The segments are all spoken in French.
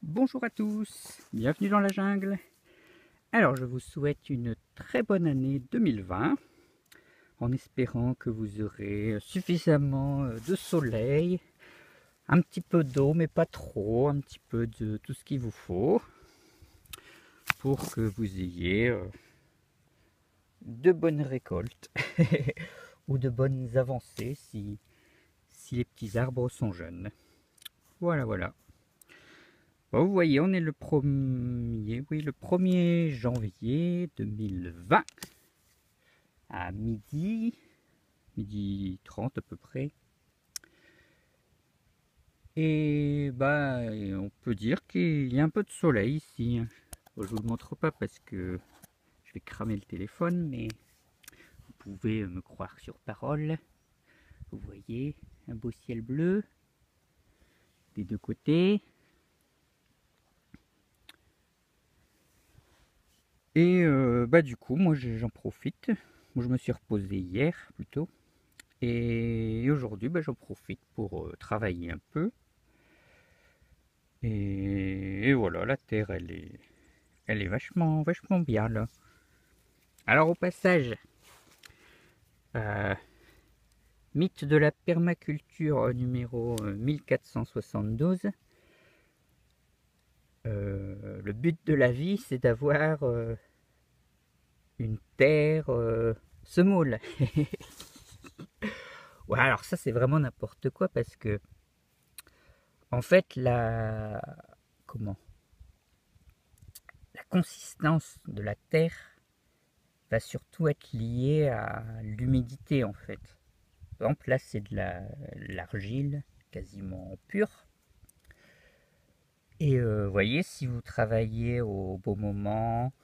Bonjour à tous, bienvenue dans la jungle. Alors je vous souhaite une très bonne année 2020 en espérant que vous aurez suffisamment de soleil, un petit peu d'eau mais pas trop, un petit peu de tout ce qu'il vous faut pour que vous ayez de bonnes récoltes ou de bonnes avancées si les petits arbres sont jeunes. Voilà. Bon, vous voyez, on est le 1er janvier 2020 à midi 30 à peu près. Et on peut dire qu'il y a un peu de soleil ici. Bon, je vous le montre pas parce que je vais cramer le téléphone, mais vous pouvez me croire sur parole. Vous voyez un beau ciel bleu des deux côtés. Et du coup, moi j'en profite. Moi, je me suis reposé hier plutôt. Et aujourd'hui, j'en profite pour travailler un peu. Et voilà, la terre, elle est vachement bien là. Alors au passage, euh, mythe de la permaculture numéro 1472. Le but de la vie, c'est d'avoir une terre semoule. Ouais, alors ça c'est vraiment n'importe quoi parce que en fait la consistance de la terre va surtout être liée à l'humidité en fait. Par exemple là c'est de l'argile quasiment pure. Et vous voyez, si vous travaillez au bon moment,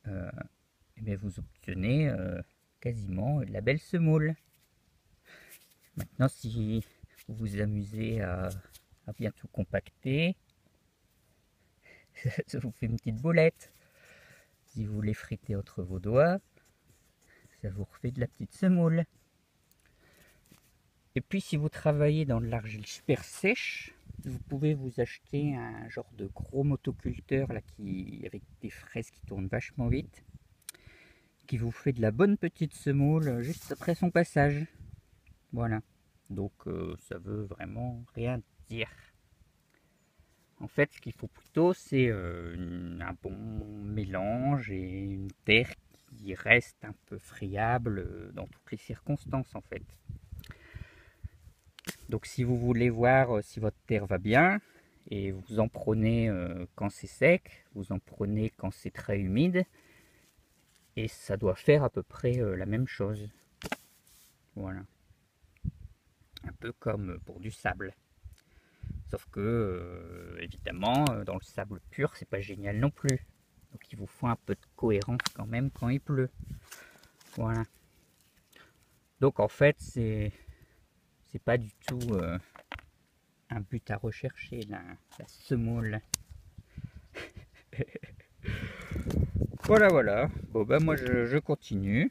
vous obtenez quasiment de la belle semoule. Maintenant, si vous vous amusez à bien tout compacter, ça vous fait une petite boulette. Si vous l'effritez entre vos doigts, ça vous refait de la petite semoule. Et puis si vous travaillez dans de l'argile super sèche, vous pouvez vous acheter un genre de gros motoculteur là, avec des fraises qui tournent vachement vite, qui vous fait de la bonne petite semoule juste après son passage. Voilà. Donc ça veut vraiment rien dire. En fait, ce qu'il faut plutôt, c'est un bon mélange et une terre qui reste un peu friable dans toutes les circonstances en fait. Donc si vous voulez voir si votre terre va bien, et vous en prenez quand c'est sec, vous en prenez quand c'est très humide, et ça doit faire à peu près la même chose. Voilà. Un peu comme pour du sable. Sauf que, évidemment, dans le sable pur, c'est pas génial non plus. Donc il vous faut un peu de cohérence quand même quand il pleut. Voilà. Donc en fait, c'est pas du tout un but à rechercher, la semoule. Voilà. Bon moi je continue.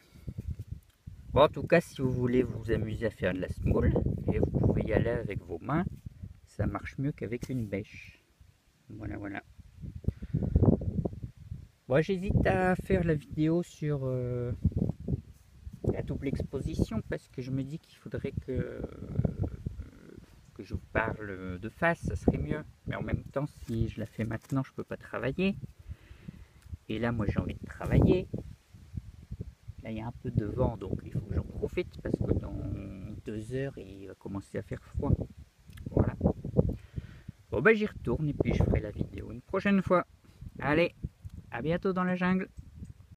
Bon, en tout cas, si vous voulez vous amuser à faire de la semoule, et vous pouvez y aller avec vos mains, ça marche mieux qu'avec une bêche. Voilà. Bon, j'hésite à faire la vidéo sur la double exposition parce que je me dis qu'il faudrait que je vous parle de face, ça serait mieux. Mais en même temps, si je la fais maintenant, je peux pas travailler. Et là, moi, j'ai envie de travailler. Là, il y a un peu de vent, donc il faut que j'en profite parce que dans 2 heures, il va commencer à faire froid. Voilà. Bon, j'y retourne et puis je ferai la vidéo une prochaine fois. Allez, à bientôt dans la jungle.